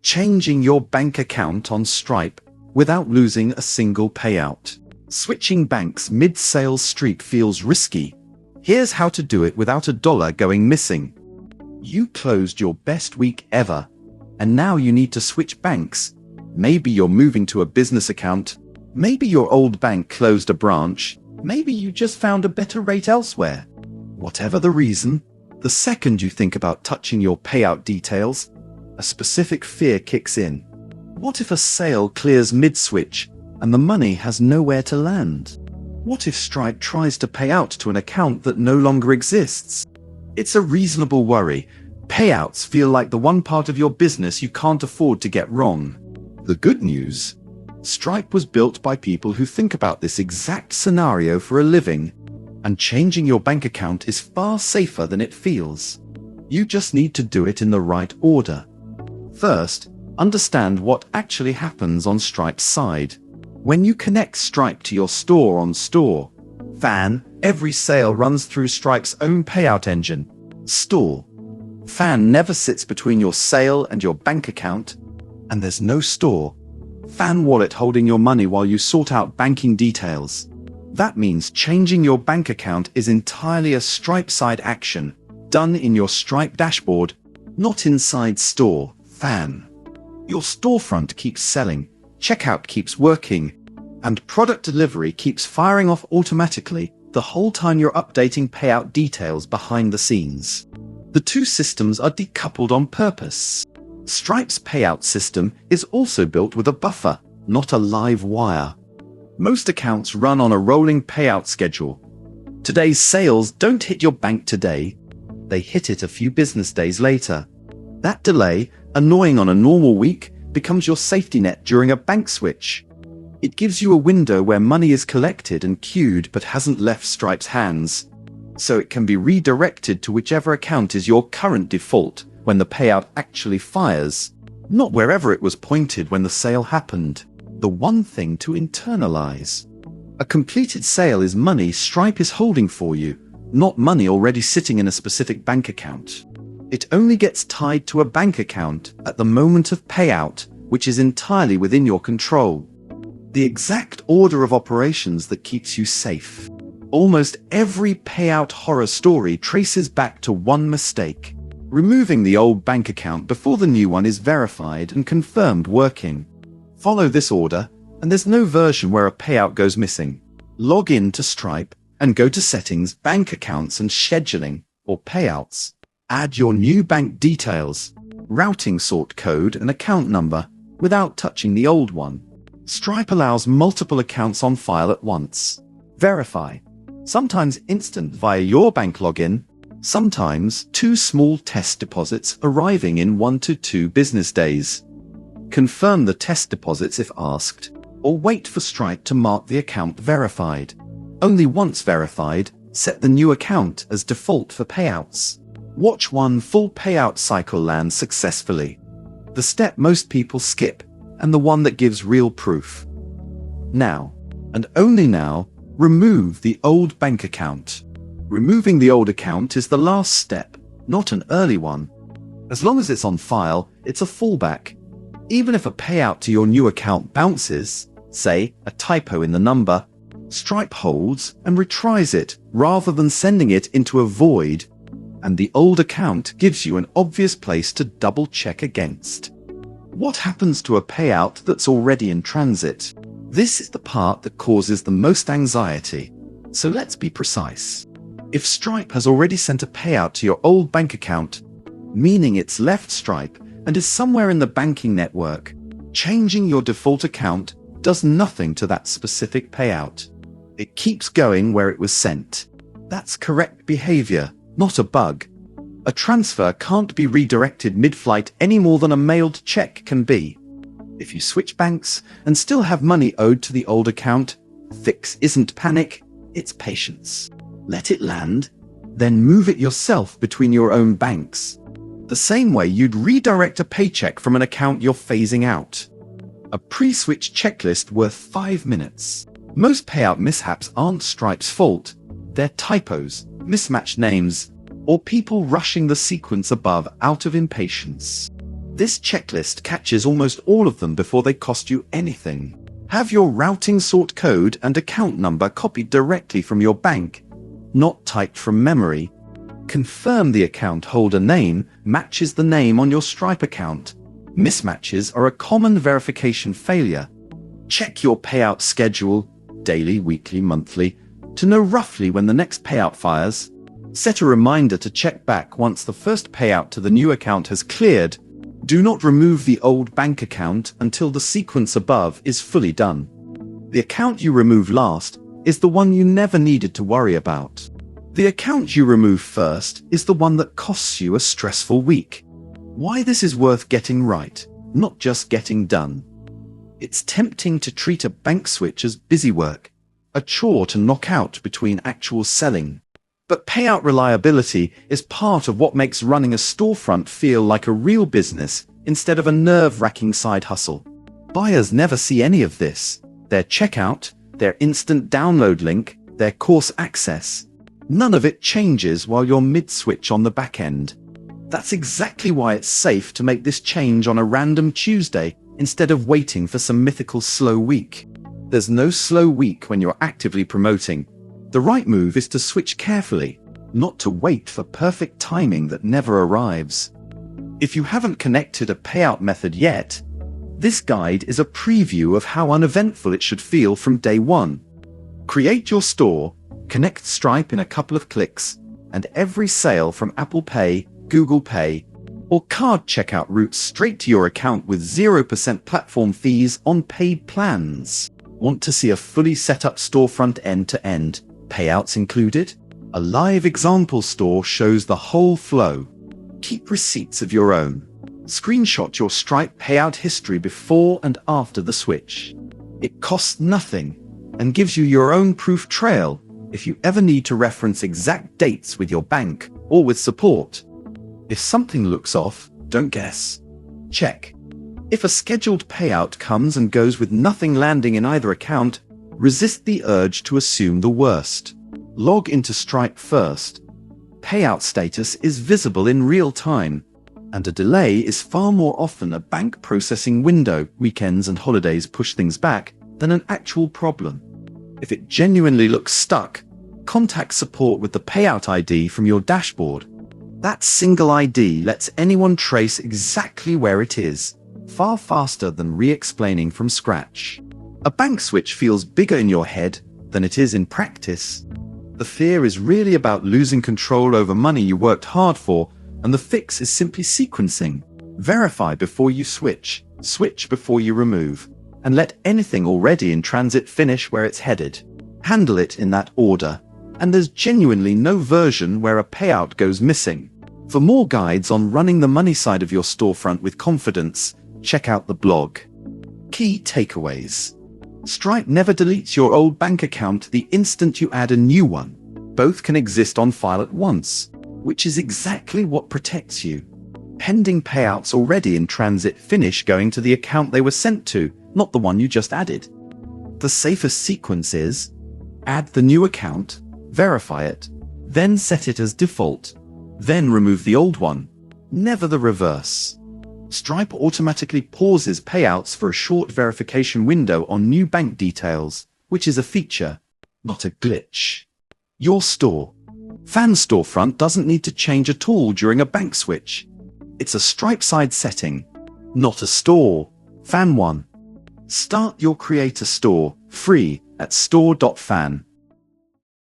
Changing your bank account on Stripe without losing a single payout. Switching banks mid-sales streak feels risky. Here's how to do it without a dollar going missing. You closed your best week ever, and now you need to switch banks. Maybe you're moving to a business account. Maybe your old bank closed a branch. Maybe you just found a better rate elsewhere. Whatever the reason, the second you think about touching your payout details, a specific fear kicks in. What if a sale clears mid-switch and the money has nowhere to land? What if Stripe tries to pay out to an account that no longer exists? It's a reasonable worry. Payouts feel like the one part of your business you can't afford to get wrong. The good news: Stripe was built by people who think about this exact scenario for a living, and changing your bank account is far safer than it feels. You just need to do it in the right order. First, understand what actually happens on Stripe's side. When you connect Stripe to your store on store.fan, every sale runs through Stripe's own payout engine. Store.fan never sits between your sale and your bank account, and there's no store.fan wallet holding your money while you sort out banking details. That means changing your bank account is entirely a Stripe-side action, done in your Stripe dashboard, not inside store.fan. Your storefront keeps selling, checkout keeps working, and product delivery keeps firing off automatically the whole time you're updating payout details behind the scenes. The two systems are decoupled on purpose. Stripe's payout system is also built with a buffer, not a live wire. Most accounts run on a rolling payout schedule. Today's sales don't hit your bank today. They hit it a few business days later. That delay, annoying on a normal week, becomes your safety net during a bank switch. It gives you a window where money is collected and queued but hasn't left Stripe's hands, so it can be redirected to whichever account is your current default when the payout actually fires, not wherever it was pointed when the sale happened. The one thing to internalize: a completed sale is money Stripe is holding for you, not money already sitting in a specific bank account. It only gets tied to a bank account at the moment of payout, which is entirely within your control. The exact order of operations that keeps you safe. Almost every payout horror story traces back to one mistake: removing the old bank account before the new one is verified and confirmed working. Follow this order, and there's no version where a payout goes missing. Log in to Stripe and go to Settings, Bank Accounts and Scheduling, or Payouts. Add your new bank details, routing sort code and account number without touching the old one. Stripe allows multiple accounts on file at once. Verify. Sometimes instant via your bank login, sometimes 2 small test deposits arriving in 1 to 2 business days. Confirm the test deposits if asked, or wait for Stripe to mark the account verified. Only once verified, set the new account as default for payouts. Watch one full payout cycle land successfully. The step most people skip, and the one that gives real proof. Now, and only now, remove the old bank account. Removing the old account is the last step, not an early one. As long as it's on file, it's a fallback. Even if a payout to your new account bounces, say, a typo in the number, Stripe holds and retries it rather than sending it into a void, and the old account gives you an obvious place to double-check against. What happens to a payout that's already in transit? This is the part that causes the most anxiety. So let's be precise. If Stripe has already sent a payout to your old bank account, meaning it's left Stripe and is somewhere in the banking network, changing your default account does nothing to that specific payout. It keeps going where it was sent. That's correct behavior, not a bug. A transfer can't be redirected mid-flight any more than a mailed check can be. If you switch banks and still have money owed to the old account, fix isn't panic, it's patience. Let it land, then move it yourself between your own banks. The same way you'd redirect a paycheck from an account you're phasing out. A pre-switch checklist worth 5 minutes. Most payout mishaps aren't Stripe's fault. They're typos, mismatched names, or people rushing the sequence above out of impatience. This checklist catches almost all of them before they cost you anything. Have your routing sort code and account number copied directly from your bank, not typed from memory. Confirm the account holder name matches the name on your Stripe account. Mismatches are a common verification failure. Check your payout schedule, daily, weekly, monthly, to know roughly when the next payout fires. Set a reminder to check back once the first payout to the new account has cleared. Do not remove the old bank account until the sequence above is fully done. The account you remove last is the one you never needed to worry about. The account you remove first is the one that costs you a stressful week. Why this is worth getting right, not just getting done. It's tempting to treat a bank switch as busy work, a chore to knock out between actual selling. But payout reliability is part of what makes running a storefront feel like a real business instead of a nerve-wracking side hustle. Buyers never see any of this. Their checkout, their instant download link, their course access. None of it changes while you're mid-switch on the back end. That's exactly why it's safe to make this change on a random Tuesday instead of waiting for some mythical slow week. There's no slow week when you're actively promoting. The right move is to switch carefully, not to wait for perfect timing that never arrives. If you haven't connected a payout method yet, this guide is a preview of how uneventful it should feel from day one. Create your store, connect Stripe in a couple of clicks, and every sale from Apple Pay, Google Pay, or card checkout routes straight to your account with 0% platform fees on paid plans. Want to see a fully set up storefront end-to-end? Payouts included? A live example store shows the whole flow. Keep receipts of your own. Screenshot your Stripe payout history before and after the switch. It costs nothing and gives you your own proof trail if you ever need to reference exact dates with your bank or with support. If something looks off, don't guess. Check. If a scheduled payout comes and goes with nothing landing in either account, resist the urge to assume the worst. Log into Stripe first. Payout status is visible in real time, and a delay is far more often a bank processing window. Weekends and holidays push things back than an actual problem. If it genuinely looks stuck, contact support with the payout ID from your dashboard. That single ID lets anyone trace exactly where it is, far faster than re-explaining from scratch. A bank switch feels bigger in your head than it is in practice. The fear is really about losing control over money you worked hard for, and the fix is simply sequencing. Verify before you switch before you remove, and let anything already in transit finish where it's headed. Handle it in that order, and there's genuinely no version where a payout goes missing. For more guides on running the money side of your storefront with confidence, check out the blog. Key takeaways. Stripe never deletes your old bank account the instant you add a new one. Both can exist on file at once, which is exactly what protects you. Pending payouts already in transit finish going to the account they were sent to, not the one you just added. The safest sequence is: add the new account, verify it, then set it as default, then remove the old one. Never the reverse. Stripe automatically pauses payouts for a short verification window on new bank details, which is a feature, not a glitch. Your store.fan storefront doesn't need to change at all during a bank switch. It's a Stripe side setting, not a store.fan one. Start your creator store free at store.fan.